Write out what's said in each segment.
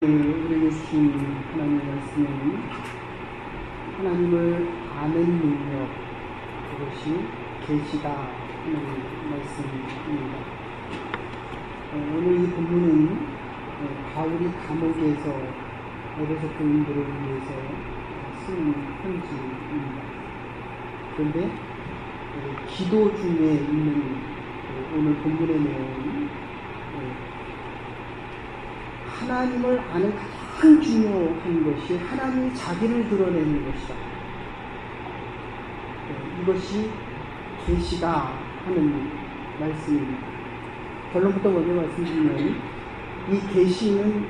우리에게 주신 하나님의 말씀은 하나님을 아는 능력, 그것이 계시다 하는 말씀입니다. 오늘 이 본문은 바울이 감옥에서 에베소 교인들을 위해서 쓴 편지입니다. 그런데 기도 중에 있는 오늘 본문의 내용은 하나님을 아는 가장 중요한 것이 하나님이 자기를 드러내는 것이다. 이것이 계시다 하는 말씀입니다. 결론부터 먼저 말씀드리면 이 계시는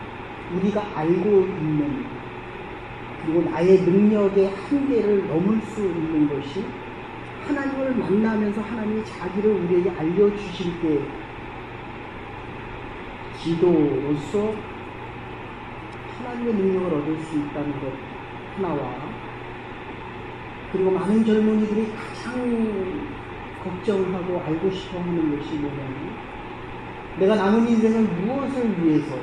우리가 알고 있는, 그리고 나의 능력의 한계를 넘을 수 있는 것이 하나님을 만나면서 하나님이 자기를 우리에게 알려주실 때 기도로서 하나님의 능력을 얻을 수 있다는 것 하나와, 그리고 많은 젊은이들이 가장 걱정하고 알고 싶어 하는 것이 뭐냐면, 내가 남은 인생을 무엇을 위해서,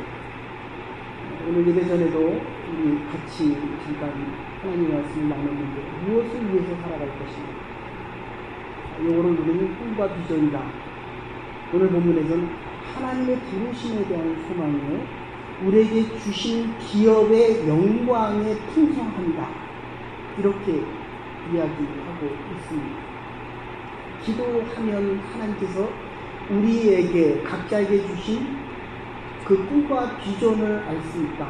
오늘 예배 전에도 우리 같이 잠깐 하나님의 말씀을 나눴는데, 무엇을 위해서 살아갈 것인가, 요거를 우리는 꿈과 비전이다. 오늘 본문에서는 하나님의 부르심에 대한 소망에 우리에게 주신 기업의 영광에 풍성한다, 이렇게 이야기하고 있습니다. 기도하면 하나님께서 우리에게 각자에게 주신 그 꿈과 비전을 알 수 있다.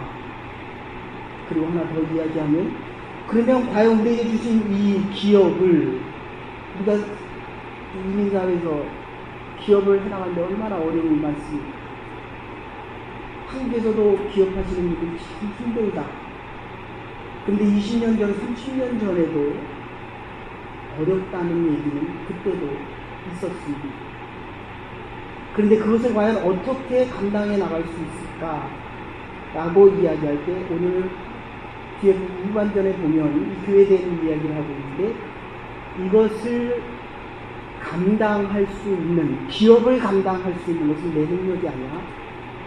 그리고 하나 더 이야기하면, 그러면 과연 우리에게 주신 이 기업을, 우리가 이민사회에서 기업을 해나가는데 얼마나 어려움이 많습니까? 한국에서도 기업하시는 분들이 참 힘들다. 근데 20년 전, 30년 전에도 어렵다는 얘기는 그때도 있었습니다. 그런데 그것을 과연 어떻게 감당해 나갈 수 있을까? 라고 이야기할 때, 오늘 뒤에 후반전에 보면 이 교회에 대한 이야기를 하고 있는데, 이것을 감당할 수 있는, 기업을 감당할 수 있는 것은 내 능력이 아니라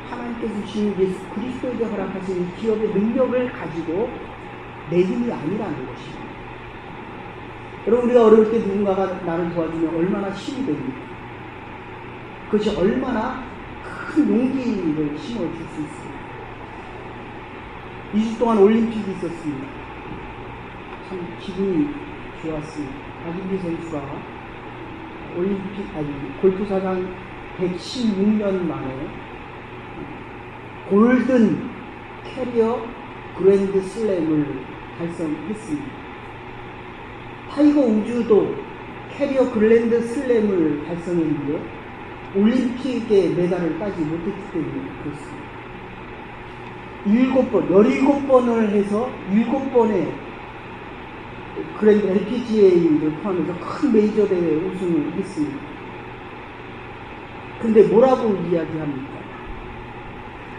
하나님께 주신 예수 그리스도에게 허락하신 이 기업의 능력을 가지고 내 힘이 아니라는 것입니다. 여러분, 우리가 어려울 때 누군가가 나를 도와주면 얼마나 힘이 됩니까? 그것이 얼마나 큰 용기를 심어줄 수 있습니다. 2주 동안 올림픽이 있었습니다. 참 기분이 좋았습니다. 박인비 선수가 골프사상 116년 만에 골든 캐리어 그랜드 슬램을 달성했습니다. 타이거 우즈도 캐리어 그랜드 슬램을 달성했는데 올림픽에 메달을 따지 못했기 때문에 그렇습니다. 17번을 해서 7번의 그랜드 LPGA를 포함해서 큰 메이저 대회 우승을 했습니다. 근데 뭐라고 이야기합니까?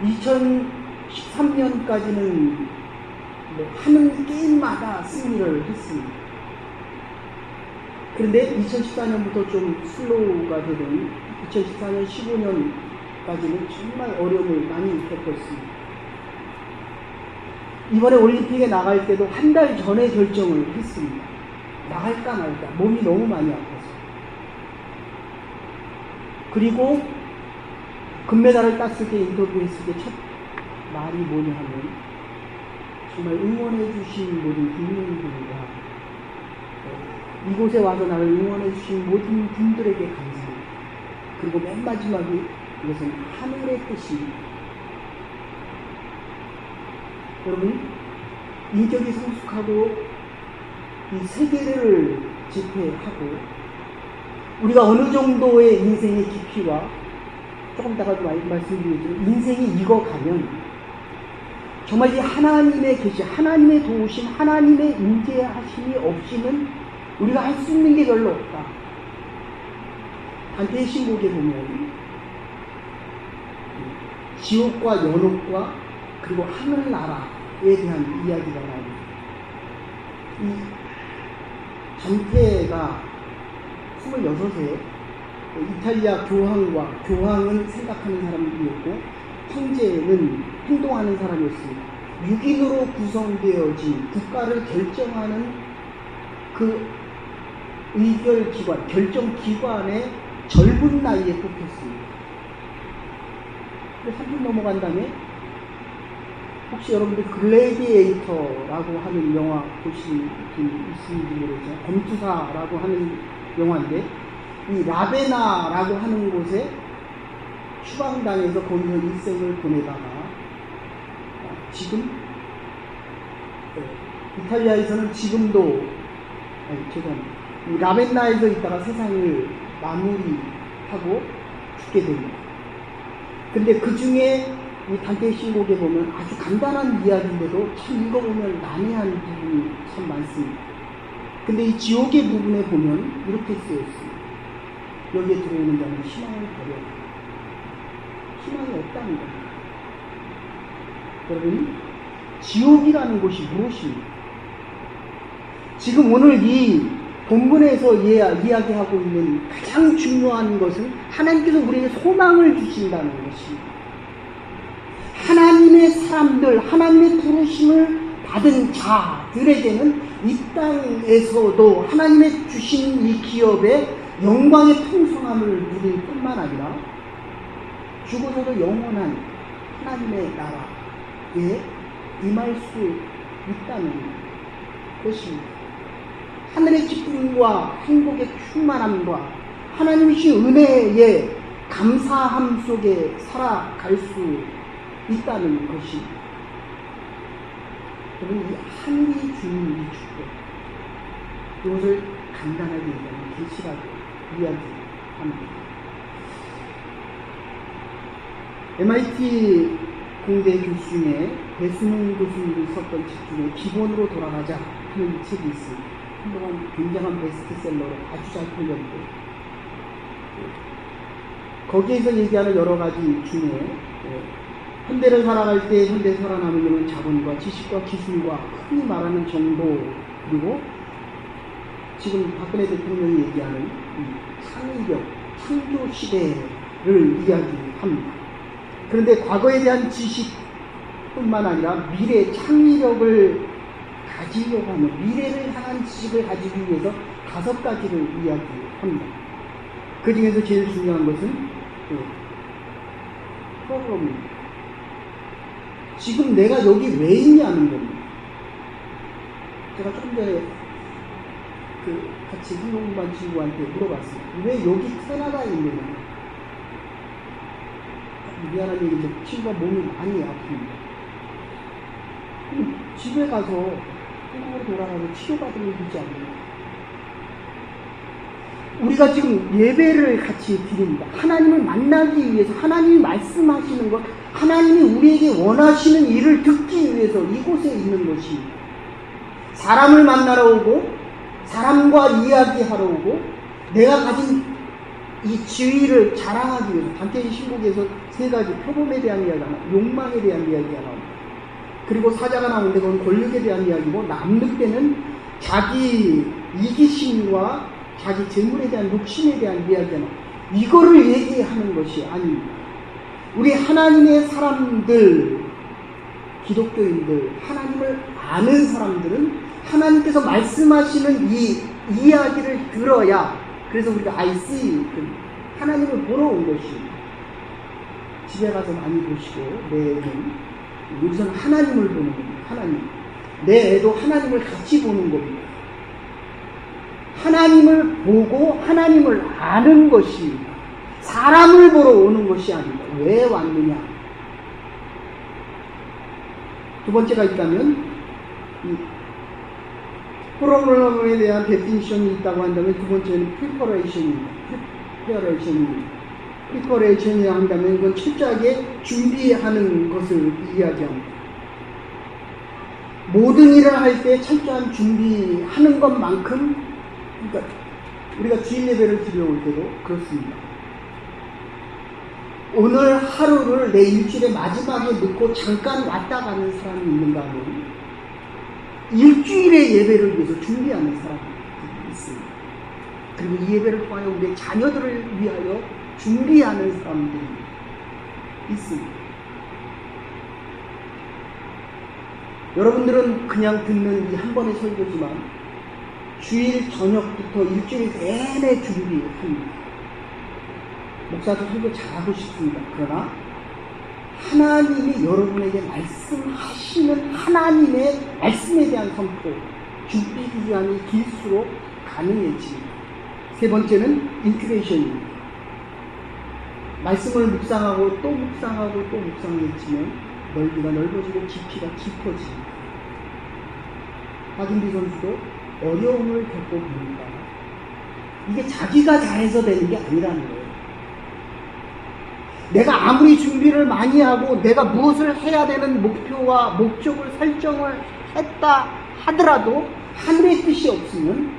2013년까지는 하는 게임마다 승리를 했습니다. 그런데 2014년부터 좀 슬로우가 되던 2014년, 15년까지는 정말 어려움을 많이 겪었습니다. 이번에 올림픽에 나갈 때도 한 달 전에 결정을 했습니다. 나갈까 말까. 몸이 너무 많이 아파서. 그리고 금메달을 땄을 때, 인터뷰했을 때 첫 말이 뭐냐 하면, 정말 응원해 주신 모든 국민들과 이곳에 와서 나를 응원해 주신 모든 분들에게 감사합니다. 그리고 맨 마지막에, 이것은 하늘의 뜻입니다. 여러분, 인격이 성숙하고 이 세계를 집회하고 우리가 어느 정도의 인생의 깊이와, 조금 이따가도 말씀드리지만, 인생이 익어가면 정말 이 하나님의 계시, 하나님의 도우심, 하나님의 인재하심이 없이는 우리가 할 수 있는 게 별로 없다. 단테의 신곡에 보면 지옥과 연옥과 그리고 하늘나라에 대한 이야기가 나옵니다. 이 단테가 26세 이탈리아 교황은 생각하는 사람이었고, 형제는 행동하는 사람이었습니다. 6인으로 구성되어진 국가를 결정하는 그 의결기관, 결정기관의 젊은 나이에 뽑혔습니다. 30 넘어간 다음에 혹시 여러분들 글래디에이터라고 하는 영화 보신 분 있는지 모르겠지만 검투사라고 하는 영화인데 이 라베나라고 하는 곳에 추방당해서 거기서 일생을 보내다가 지금 이탈리아에서는 지금도 죄송합니다. 이 라벤나에서 있다가 세상을 마무리하고 죽게 됩니다. 근데 그 중에 이 단테의 신곡에 보면 아주 간단한 이야기인데도 참 읽어보면 난해한 부분이 참 많습니다. 근데 이 지옥의 부분에 보면 이렇게 쓰여있습니다. 여기에 들어오는 자는 희망을 버려. 희망이 없다는 겁니다. 여러분, 지옥이라는 곳이 무엇입니까? 지금 오늘 이 본문에서 이야기하고 있는 가장 중요한 것은 하나님께서 우리에게 소망을 주신다는 것입니다. 하나님의 사람들, 하나님의 부르심을 받은 자들에게는 이 땅에서도 하나님의 주신 이 기업의 영광의 풍성함을 누릴 뿐만 아니라 죽어서도 영원한 하나님의 나라에 임할 수 있다는 것입니다. 하늘의 기쁨과 행복의 충만함과 하나님의 주신 은혜의 감사함 속에 살아갈 수 있다는 것이 여러분 이 하늘이 주는 이 축복 이것을 간단하게 얘기하면 계시라고 이야기합니다. MIT 공대 교수 중에 배수능 교수님이 썼던 책 중에 기본으로 돌아가자 하는 책이 있습니다. 한동안 굉장한 베스트셀러로 아주 잘 팔렸는데 거기에서 얘기하는 여러 가지 중에 현대를 살아갈 때 현대 살아남으려면 자본과 지식과 기술과 흔히 말하는 정보 그리고 지금 박근혜 대통령이 얘기하는 창의력, 창조 시대를 이야기합니다. 그런데 과거에 대한 지식뿐만 아니라 미래 창의력을 가지려고 하는 미래를 향한 지식을 가지기 위해서 5가지를 이야기합니다. 그 중에서 제일 중요한 것은 프로그램입니다. 지금 내가 여기 왜 있냐는 겁니다. 제가 조금 전에 같이 한국반 친구한테 물어봤어요. 왜 여기 캐나다에 있느냐? 미안한 얘기죠. 친구가 몸이 많이 아픕니다. 그럼 집에 가서 한국으로 돌아가서 치료받으면 되지 않나요? 우리가 지금 예배를 같이 드립니다. 하나님을 만나기 위해서 하나님이 말씀하시는 것, 하나님이 우리에게 원하시는 일을 듣기 위해서 이곳에 있는 것이 사람을 만나러 오고 사람과 이야기하러 오고 내가 가진 이 지위를 자랑하기 위해서 단테의 신곡에서 3가지 표범에 대한 이야기가 나옵니다. 욕망에 대한 이야기가 나옵니다. 그리고 사자가 나오는데 그건 권력에 대한 이야기고 남늑대는 자기 이기심과 자기 재물에 대한 욕심에 대한 이야기가 나옵니다. 이거를 얘기하는 것이 아닙니다. 우리 하나님의 사람들, 기독교인들, 하나님을 아는 사람들은 하나님께서 말씀하시는 이 이야기를 들어야 그래서 우리가 I see 하나님을 보러 온 것입니다. 집에 가서 많이 보시고 내 애는 여기서는 하나님을 보는 겁니다. 하나님. 내 애도 하나님을 같이 보는 겁니다. 하나님을 보고 하나님을 아는 것입니다. 사람을 보러 오는 것이 아닙니다. 왜 왔느냐? 두 번째가 있다면 이 프로그램에 대한 데피니션이 있다고 한다면 두 번째는 프리퍼레이션입니다. 프리퍼레이션이 한다면 이건 철저하게 준비하는 것을 이야기합니다. 모든 일을 할 때 철저한 준비하는 것만큼 그러니까 우리가 주일 예배를 드려올 때도 그렇습니다. 오늘 하루를 내 일주일의 마지막에 넣고 잠깐 왔다 가는 사람이 있는가 하면 일주일의 예배를 위해서 준비하는 사람이 있습니다. 그리고 이 예배를 통하여 우리의 자녀들을 위하여 준비하는 사람들이 있습니다. 여러분들은 그냥 듣는 이 한 번의 설교지만 주일 저녁부터 일주일 내내 준비합니다. 목사도 설교 잘하고 싶습니다. 그러나 하나님이 여러분에게 말씀하시는 하나님의 말씀에 대한 선포, 준비 기간이 길수록 가능해집니다. 세 번째는 인큐베이션입니다. 말씀을 묵상하고 또 묵상하고 또 묵상해지면 넓이가 넓어지고 깊이가 깊어집니다. 박인비 선수도 어려움을 겪어봅니다. 이게 자기가 잘해서 되는 게 아니라는 거예요. 내가 아무리 준비를 많이 하고 내가 무엇을 해야 되는 목표와 목적을 설정을 했다 하더라도 하늘의 뜻이 없으면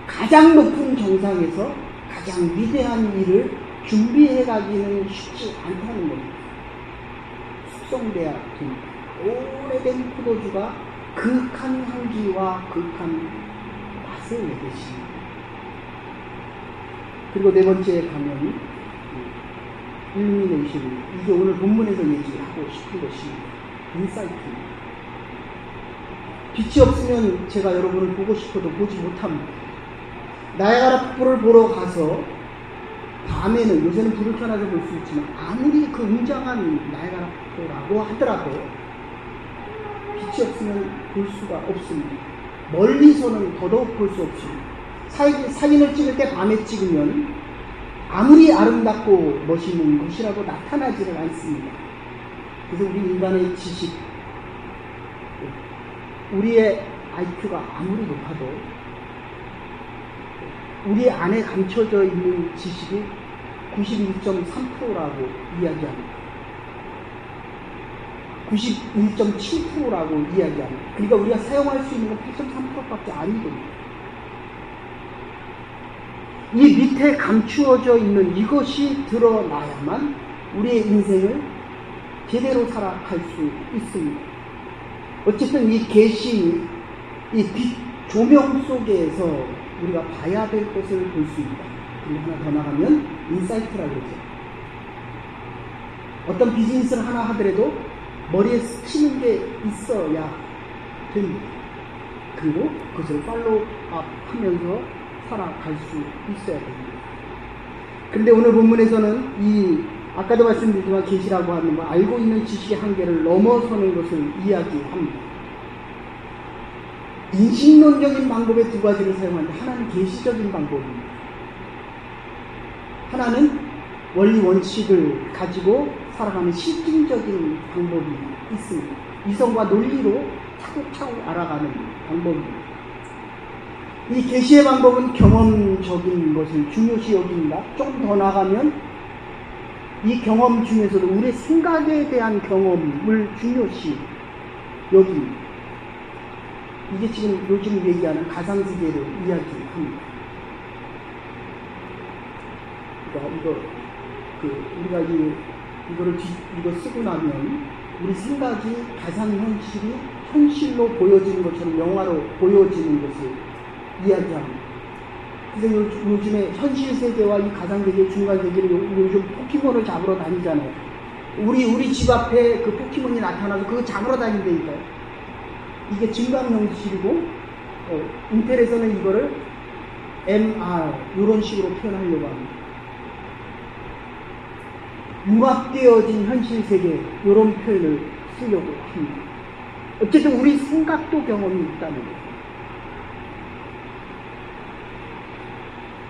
가장 높은 정상에서 가장 위대한 일을 준비해 가기는 쉽지 않다는 겁니다. 숙성돼야 됩니다. 오래된 포도주가 극한 향기와 극한 맛을 내듯입니다. 그리고 네 번째 가면 일루미네이션, 이게 오늘 본문에서 얘기하고 싶은 것입니다. 인사이트입니다. 빛이 없으면 제가 여러분을 보고 싶어도 보지 못합니다. 나야가라 폭포를 보러 가서 밤에는, 요새는 불을 켜놔서 볼 수 있지만 아무리 그 웅장한 나야가라 폭포라고 하더라도 빛이 없으면 볼 수가 없습니다. 멀리서는 더더욱 볼 수 없습니다. 사진을 찍을 때 밤에 찍으면 아무리 아름답고 멋있는 것이라도 나타나지를 않습니다. 그래서 우리 인간의 지식, 우리의 IQ가 아무리 높아도 우리 안에 감춰져 있는 지식이 91.3%라고 이야기합니다. 91.7%라고 이야기합니다. 그러니까 우리가 사용할 수 있는 건 8.3%밖에 안 됩니다. 이 밑에 감추어져 있는 이것이 드러나야만 우리의 인생을 제대로 살아갈 수 있습니다. 어쨌든 이 계시, 이 빛 조명 속에서 우리가 봐야 될 것을 볼 수 있다. 그리고 하나 더 나가면 인사이트라고 하죠. 어떤 비즈니스를 하나 하더라도 머리에 스치는 게 있어야 됩니다. 그리고 그것을 팔로우업 하면서 살아갈 수 있어야 됩니다. 그런데 오늘 본문에서는 아까도 말씀드렸지만 계시라고 하는 거, 알고 있는 지식의 한계를 넘어서는 것을 이야기합니다. 인식론적인 방법의 두 가지를 사용하는데 하나는 계시적인 방법입니다. 하나는 원리 원칙을 가지고 살아가는 실증적인 방법이 있습니다. 이성과 논리로 차곡차곡 알아가는 방법입니다. 이 계시의 방법은 경험적인 것을 중요시 여깁니다. 조금 더 나가면 이 경험 중에서도 우리의 생각에 대한 경험을 중요시 여깁니다. 이게 지금 요즘 얘기하는 가상세계를 이야기합니다. 그러니까 우리가 이거 쓰고 나면 우리 생각이 가상현실이 현실로 보여지는 것처럼 영화로 보여지는 것을 이야기합니다. 그래서 요즘에 현실 세계와 이 가상 세계, 중간 세계를 요즘 포켓몬을 잡으러 다니잖아요. 우리 집 앞에 그 포켓몬이 나타나서 그거 잡으러 다닌다니까요. 이게 증강현실이고, 인텔에서는 이거를 MR 이런 식으로 표현하려고 합니다. 융합되어진 현실 세계 이런 표현을 쓰려고 합니다. 어쨌든 우리 생각도 경험이 있다는 거예요.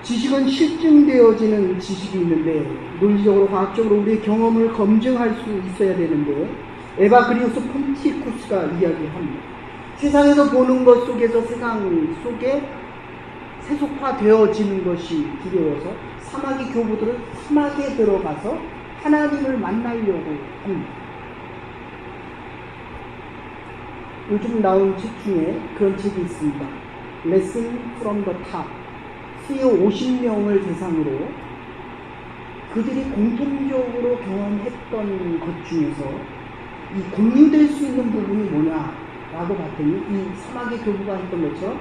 지식은 실증되어지는 지식이 있는데 논리적으로 과학적으로 우리의 경험을 검증할 수 있어야 되는데 에바그리우스 폰티쿠스가 이야기합니다. 세상에서 보는 것 속에서 세상 속에 세속화되어지는 것이 두려워서 사마귀 교부들은 사막에 들어가서 하나님을 만나려고 합니다. 요즘 나온 책 중에 그런 책이 있습니다. Lesson from the Top. CEO 50명을 대상으로 그들이 공통적으로 경험했던 것 중에서 이 공유될 수 있는 부분이 뭐냐라고 봤더니 이 사마귀 교부가 했던 것처럼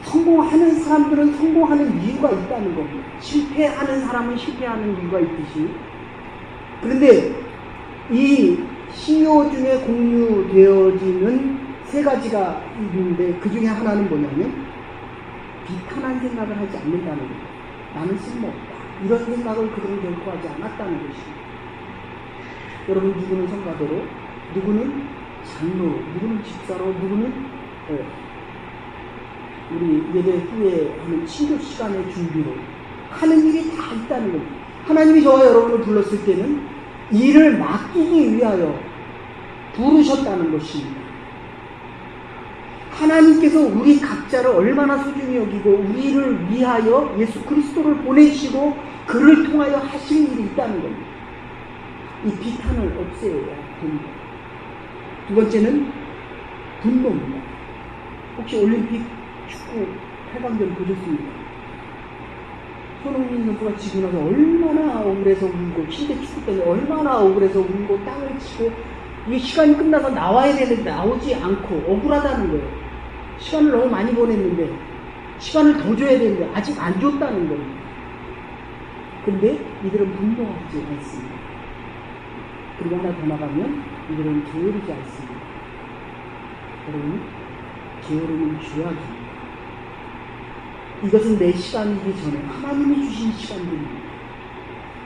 성공하는 사람들은 성공하는 이유가 있다는 겁니다. 실패하는 사람은 실패하는 이유가 있듯이. 그런데 이 CEO 중에 공유되어지는 세 가지가 있는데 그 중에 하나는 뭐냐면 비탄한 생각을 하지 않는다는 거예요. 나는 쓸모없다. 이런 생각을 그들은 결코 하지 않았다는 것입니다. 여러분, 누구는 성가대로, 누구는 장로, 누구는 집사로, 누구는 우리 예배 후에 하는 친교 시간의 준비로 하는 일이 다 있다는 겁니다. 하나님이 저와 여러분을 불렀을 때는 일을 맡기기 위하여 부르셨다는 것입니다. 하나님께서 우리 각자를 얼마나 소중히 여기고 우리를 위하여 예수 그리스도를 보내시고 그를 통하여 하실 일이 있다는 겁니다. 이 비탄을 없애야 됩니다. 두 번째는 분노입니다. 혹시 올림픽 축구 8강전 보셨습니까? 손흥민 선수가 지고 나서 얼마나 억울해서 울고, 실제 축구 때문에 얼마나 억울해서 울고 땅을 치고, 이 시간이 끝나서 나와야 되는데 나오지 않고 억울하다는 거예요. 시간을 너무 많이 보냈는데 시간을 더 줘야 되는데 아직 안 줬다는 겁니다. 근데 이들은 분노하지 않습니다. 그리고 하나 더 나가면 이들은 게으르지 않습니다. 여러분, 게으름은 죄악입니다. 이것은 내 시간이기 전에 하나님이 주신 시간들입니다.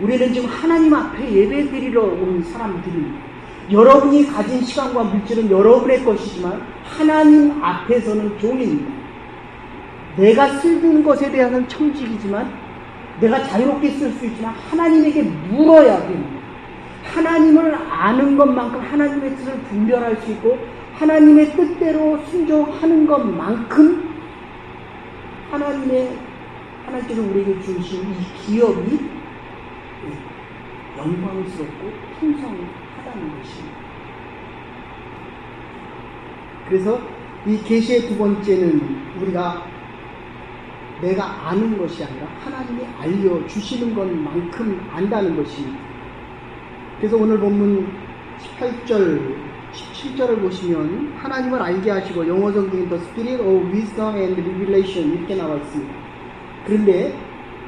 우리는 지금 하나님 앞에 예배 드리러 온 사람들입니다. 여러분이 가진 시간과 물질은 여러분의 것이지만 하나님 앞에서는 종입니다. 내가 쓰는 것에 대해서는 청직이지만 내가 자유롭게 쓸 수 있지만 하나님에게 물어야 됩니다. 하나님을 아는 것만큼 하나님의 뜻을 분별할 수 있고 하나님의 뜻대로 순종하는 것만큼 하나님께서 우리에게 주신 이 기업이 영광스럽고 풍성하다는 것입니다. 그래서 이 계시의 두 번째는 내가 아는 것이 아니라 하나님이 알려주시는 것만큼 안다는 것입니다. 그래서 오늘 본문 18절, 17절을 보시면 하나님을 알게 하시고 영어 성경에 The Spirit of Wisdom and Revelation 이렇게 나와 있습니다. 그런데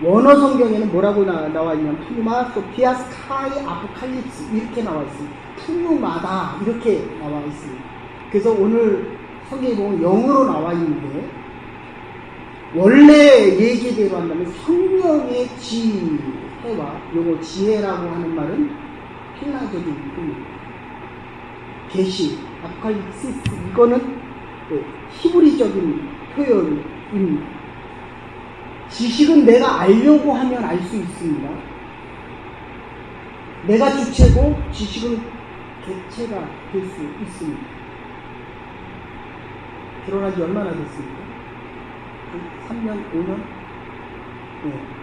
원어 성경에는 뭐라고 나와 있냐면 푸뉴마 소피아 스카이 아포칼립스 이렇게 나와 있습니다. 푸뉴마다 이렇게 나와 있습니다. 그래서 오늘 성경에 보면 영어로 나와 있는데 원래 얘기대로 한다면 성령의 지혜와 요거 지혜라고 하는 말은 헬라적인 표현입니다. 계시, 아포칼립시스 이거는 히브리적인 표현입니다. 지식은 내가 알려고 하면 알 수 있습니다. 내가 주체고 지식은 객체가 될 수 있습니다. 결혼한 지 얼마나 됐습니까? 3년, 5년? 네.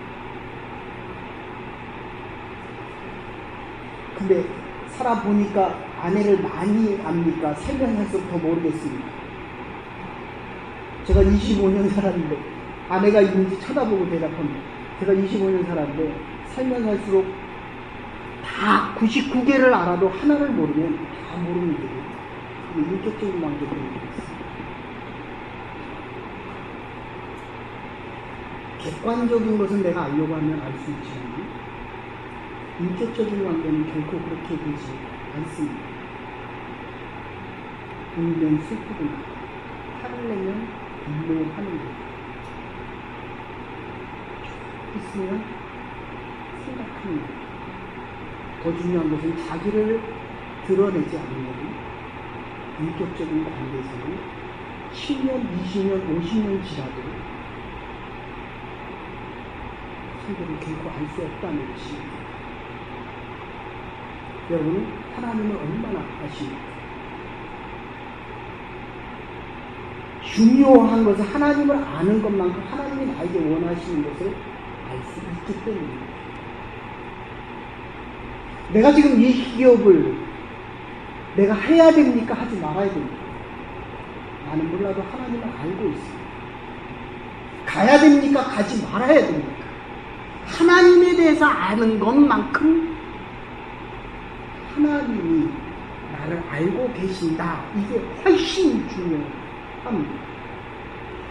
근데 살아보니까 아내를 많이 압니까? 살면 할수록 더 모르겠습니다. 제가 25년 살았는데 아내가 있는지 쳐다보고 대답합니다. 제가 25년 살았는데 살면 할수록 다 99개를 알아도 하나를 모르면 다 모르는 거예요. 인격적인 관계를 모르겠습니다. 객관적인 것은 내가 알려고 하면 알 수 있지만 인격적인 관계는 결코 그렇게 되지 않습니다. 울면 슬프구나, 화를 내면 분노하는 것, 있으면 생각하는 것. 더 중요한 것은 자기를 드러내지 않는 인격적인 관계에서는 10년, 20년, 50년 지나도 상대를 결코 알 수 없다는 것입니다. 여러분은 하나님을 얼마나 아십니까? 중요한 것은 하나님을 아는 것만큼 하나님이 나에게 원하시는 것을 알 수 있기 때문입니다. 내가 지금 이 기업을 내가 해야 됩니까? 하지 말아야 됩니까? 나는 몰라도 하나님을 알고 있습니다. 가야 됩니까? 가지 말아야 됩니까? 하나님에 대해서 아는 것만큼 하나님이 나를 알고 계신다. 이게 훨씬 중요합니다.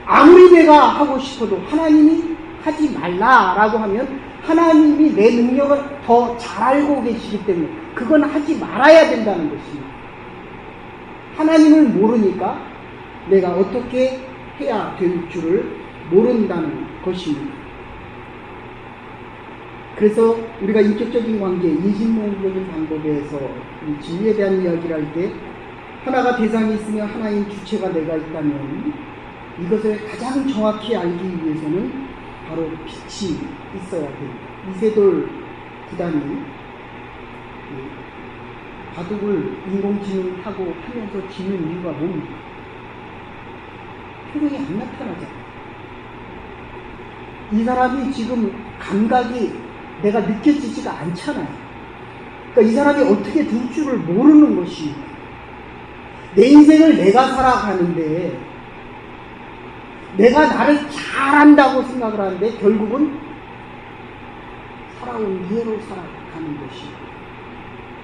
아무리 내가 하고 싶어도 하나님이 하지 말라라고 하면 하나님이 내 능력을 더 잘 알고 계시기 때문에 그건 하지 말아야 된다는 것입니다. 하나님을 모르니까 내가 어떻게 해야 될 줄을 모른다는 것입니다. 그래서 우리가 인격적인 관계, 인신공격적인 방법에서 이 진리에 대한 이야기를 할 때 하나가 대상이 있으며 하나인 주체가 내가 있다면 이것을 가장 정확히 알기 위해서는 바로 빛이 있어야 됩니다. 이세돌 구단이 바둑을 인공지능을 타고 하면서 지는 이유가 뭡니까? 표정이 안 나타나잖아요. 이 사람이 지금 감각이 내가 느껴지지가 않잖아요. 그러니까 이 사람이 어떻게 둘 줄을 모르는 것이 내 인생을 내가 살아가는데 내가 나를 잘한다고 생각을 하는데 결국은 살아온 이해로 살아가는 것이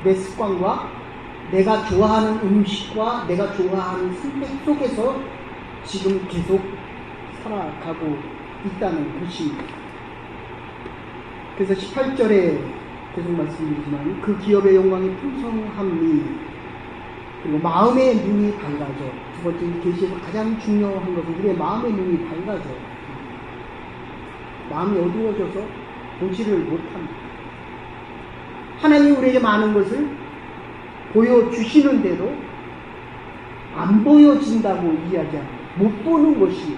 내 습관과 내가 좋아하는 음식과 내가 좋아하는 선택 속에서 지금 계속 살아가고 있다는 것입니다. 그래서 18절에 계속 말씀드리지만 그 기업의 영광이 풍성함이 그리고 마음의 눈이 밝아져. 두 번째 계시에서 가장 중요한 것은 우리의 마음의 눈이 밝아져. 마음이 어두워져서 보지를 못합니다. 하나님이 우리에게 많은 것을 보여주시는데도 안 보여진다고 이야기합니다. 못 보는 것이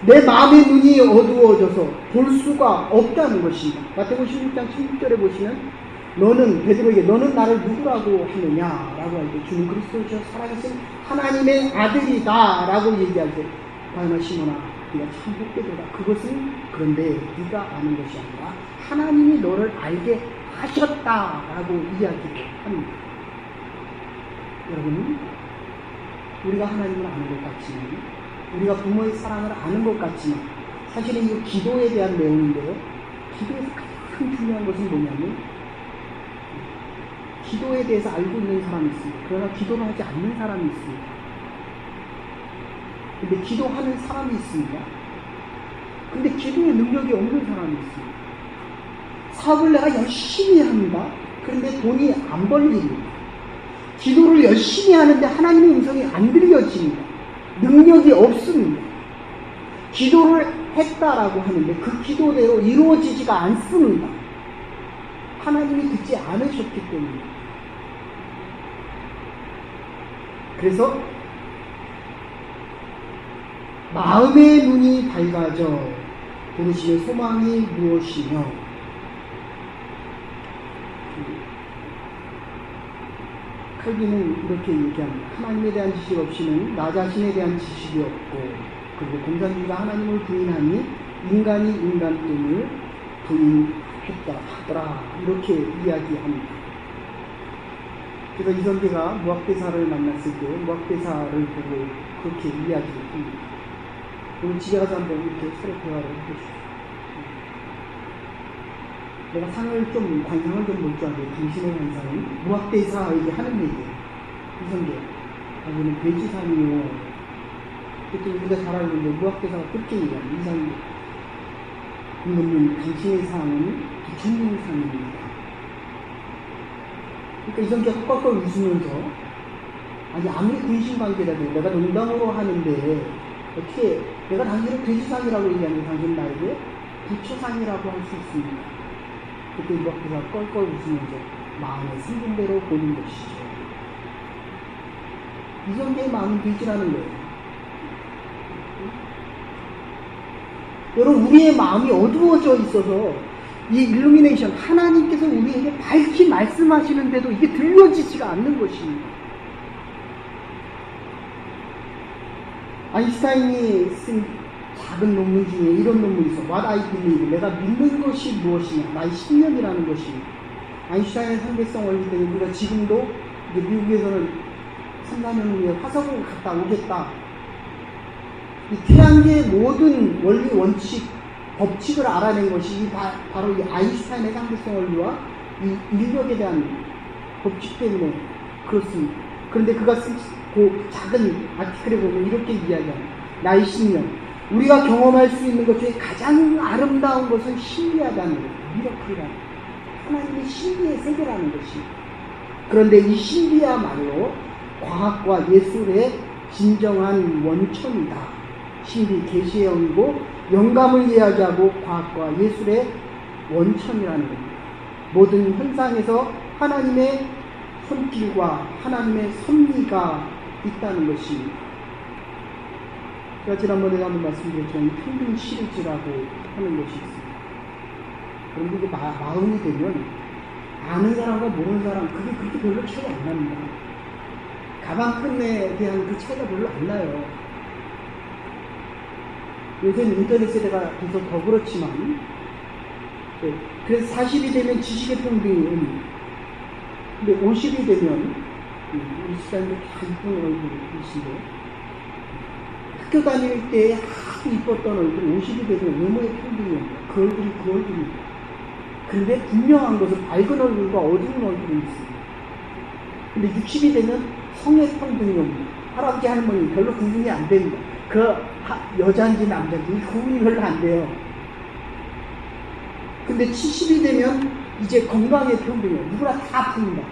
내 마음의 눈이 어두워져서 볼 수가 없다는 것입니다. 마태복음 16장 16절에 보시면 너는 베드로에게 너는 나를 누구라고 하느냐라고 할 때 주는 그리스도시여 살아계신 하나님의 아들이다 라고 얘기할 때 바요나 시몬아 네가 참 복되도다. 그것은 그런데 네가 아는 것이 아니라 하나님이 너를 알게 하셨다라고 이야기를 합니다. 여러분, 우리가 하나님을 아는 것 같지만 우리가 부모의 사랑을 아는 것 같지만 사실은 이 기도에 대한 내용인데요. 기도에서 가장 중요한 것은 뭐냐면 기도에 대해서 알고 있는 사람이 있습니다. 그러나 기도를 하지 않는 사람이 있습니다. 근데 기도하는 사람이 있습니다. 근데 기도에 능력이 없는 사람이 있습니다. 사업을 내가 열심히 합니다. 그런데 돈이 안 벌립니다. 기도를 열심히 하는데 하나님의 음성이 안 들려집니다. 능력이 없습니다. 기도를 했다라고 하는데 그 기도대로 이루어지지가 않습니다. 하나님이 듣지 않으셨기 때문에. 그래서 마음의 눈이 밝아져 부르심의 소망이 무엇이며 칼빈은 이렇게 얘기합니다. 하나님에 대한 지식 없이는 나 자신에 대한 지식이 없고 그리고 공산주의가 하나님을 부인하니 인간이 인간됨을 부인했다 하더라 이렇게 이야기합니다. 그래서 이선배가 무학대사를 만났을 때 무학대사를 보고 그렇게 이야기를 합니다. 오늘 집에 가서 한번 이렇게 서로 대화를 해주십시오. 내가 상을 좀 관상을 좀 볼 줄 알아요. 당신의 관상은 무학대사에게 하는 얘기예요. 이선배, 여기는 돼지상이요. 그때 우리가 잘 알고 있는데 무학대사가 그렇게 얘기합니다. 이상이 이놈은 당신의 상은 부처님의 상입니다. 그러니까 이성기가 헛헛 웃으면서 아니 아무리 군신관계라도 내가 농담으로 하는데 어떻게 내가 당신을 돼지상이라고 얘기하는데 당신 나에게 부처상이라고 할 수 있습니다. 그때 무학대사가 껄껄 웃으면서 마음의 생긴대로 보는 것이죠. 이성기의 마음은 돼지라는 거예요. 여러분 우리의 마음이 어두워져 있어서 이 일루미네이션 하나님께서 우리에게 밝히 말씀하시는데도 이게 들려지지가 않는 것입니다. 아인슈타인이 쓴 작은 논문 중에 이런 논문이 있어. What I believe. 내가 믿는 것이 무엇이냐. 나의 신념이라는 것입니다. 아인슈타인의 상대성 원리 때문에 우리가 지금도 이제 미국에서는 3, 4년 후에 화성을 갔다 오겠다. 이 태양계의 모든 원리, 원칙, 법칙을 알아낸 것이 바로 이 아인슈타인의 상대성 원리와 이 인력에 대한 법칙 때문에 그렇습니다. 그런데 그가 쓴 그 작은 아티클에 보면 이렇게 이야기합니다. 나의 신념. 우리가 경험할 수 있는 것 중에 가장 아름다운 것은 신비하다는 것, 미러클이라는 것, 하나님의 신비의 세계라는 것이. 그런데 이 신비야말로 과학과 예술의 진정한 원천이다. 신비, 계시의 영이고 영감을 이야기하고 과학과 예술의 원천이라는 겁니다. 모든 현상에서 하나님의 손길과 하나님의 섭리가 있다는 것이, 제가 지난번에 한번 말씀드렸지만 평균 시리즈라고 하는 것이 있습니다. 그런데 이게 마흔이 되면 아는 사람과 모르는 사람, 그게 그렇게 별로 차이 안 납니다. 가방끈에 대한 그 차이가 별로 안 나요. 요새는 인터넷 세대가 돼서 더 그렇지만, 그래서 40이 되면 지식의 평등이 옵니다. 근데 50이 되면, 우리 시간도 다 이쁜 얼굴이신데, 학교 다닐 때 아주 이뻤던 얼굴, 50이 되면 외모의 평등이 옵니다. 그 얼굴이 그 얼굴입니다. 그런데 분명한 것은 밝은 얼굴과 어두운 얼굴이 있습니다. 근데 60이 되면 성의 평등이 옵니다. 할아버지, 할머니 별로 구분이 안 됩니다. 여자인지 남자인지 구분이 별로 안 돼요. 근데 70이 되면 이제 건강의 평등이에요. 누구나 다 아픕니다.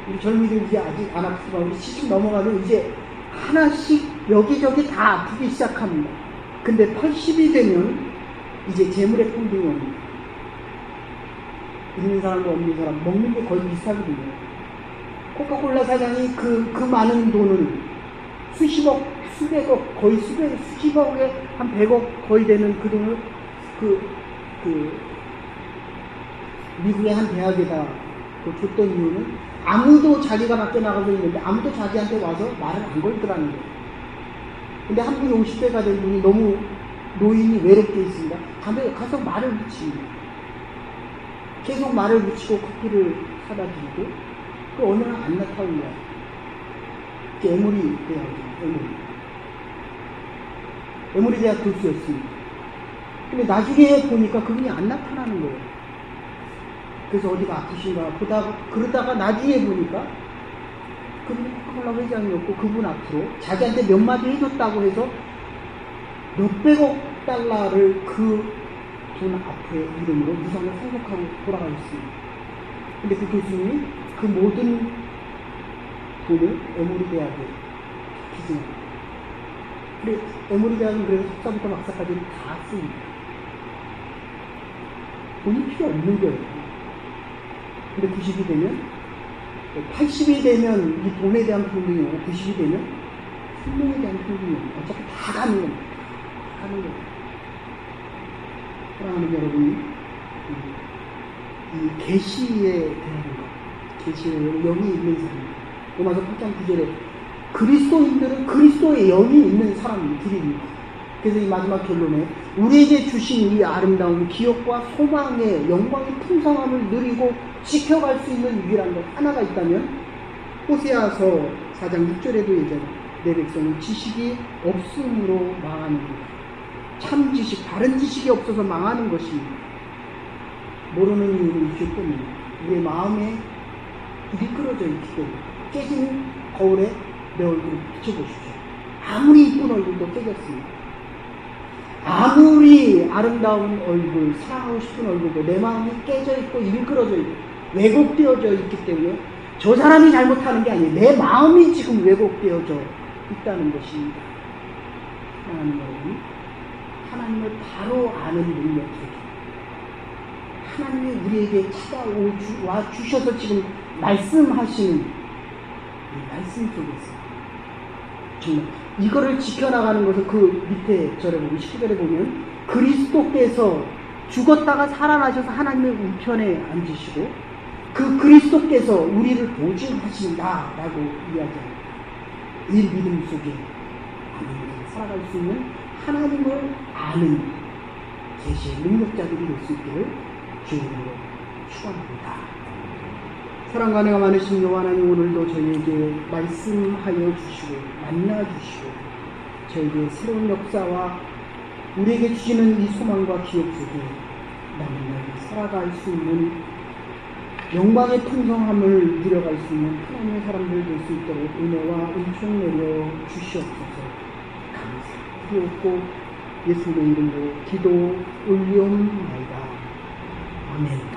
우리 젊은이들 이제 아직 안 아프지만 우리 70 넘어가면 이제 하나씩 여기저기 다 아프기 시작합니다. 근데 80이 되면 이제 재물의 평등이 옵니다. 있는 사람과 없는 사람, 먹는 게 거의 비슷하거든요. 코카콜라 사장이 그 많은 돈을 수십억, 수백억, 거의 수십억에 한 100억 거의 되는 그 돈을 미국의 한 대학에다 줬던 이유는 아무도 자기가 밖에 나가서 있는데 아무도 자기한테 와서 말을 안 걸더라는 거예요. 근데 한 분이 50대가 된 분이 너무 노인이 외롭게 있습니다. 다음에 가서 말을 붙입니다. 계속 말을 붙이고 커피를 사다 드리고, 그 어느 날 안 나타나는 거야. 에모리 대학이죠. 에모리 대학 교수였습니다. 근데 나중에 보니까 그분이 안 나타나는 거예요. 그래서 어디가 아프신가 그러다가 나중에 보니까 그분이 코카콜라 회장이었고, 그분 앞으로 자기한테 몇 마디 해줬다고 해서 몇백억 달러를 그 돈 앞에 이름으로 유상을 상속하고 돌아가셨습니다. 근데 그 교수님이 그 모든 돈을 에모리 대학에 기증합니다. 근데 에모리 대학은 그래서 석사부터 박사까지 다 씁니다. 돈이 필요 없는 거예요. 근데 90이 되면, 80이 되면 이 돈에 대한 평등이 오고, 90이 되면 생명에 대한 평등이 오고, 어차피 다 가는 겁니다. 다 가는 거예요. 사랑하는 여러분, 이 계시에 대한 것, 계시의 영이 있는 사람, 로마서 8장 9절에 그리스도인들은 그리스도의 영이 있는 사람들입니다. 그래서 이 마지막 결론에 우리에게 주신 이 아름다운 기업과 소망의 영광의 풍성함을 누리고 지켜갈 수 있는 유일한 것 하나가 있다면, 호세아서 4장 6절에도 얘기하죠. 내 백성은 지식이 없음으로 망하는 것. 참 지식, 바른 지식이 없어서 망하는 것입니다. 모르는 이유는 있기 때문에, 우리의 마음에 미끄러져 있기 때문에. 깨진 거울에 내 얼굴을 비춰보십시오. 아무리 이쁜 얼굴도 깨졌습니다. 아무리 아름다운 얼굴, 사랑하고 싶은 얼굴도 내 마음이 깨져 있고 일그러져 있고 왜곡되어져 있기 때문에 저 사람이 잘못하는 게 아니에요. 내 마음이 지금 왜곡되어져 있다는 것입니다. 하나님 여러분, 하나님을 바로 아는 능력 속에, 하나님이 우리에게 찾아와 주셔서 지금 말씀하시는 이 말씀 속에서 정말 이거를 지켜나가는 것은 그 밑에 절에 보면 19절에 보면 그리스도께서 죽었다가 살아나셔서 하나님의 우편에 앉으시고 그 그리스도께서 우리를 보증하신다라고 이야기합니다. 이 믿음 속에 살아갈 수 있는 하나님을 아는 계시의 능력자들이 될 수 있기를 주님으로 축원합니다. 사랑과 은혜가 많으신 여호와 하나님, 오늘도 저희에게 말씀하여 주시고 만나 주시고 저희에게 새로운 역사와 우리에게 주시는 이 소망과 기억 속에 남은 날을 살아갈 수 있는 영광의 풍성함을 누려갈 수 있는 하나님의 사람들 될 수 있도록 은혜와 은총 내려 주시옵소서. 감사합니다. 주옵고 예수님의 이름으로 기도 올리옵나이다. 아멘.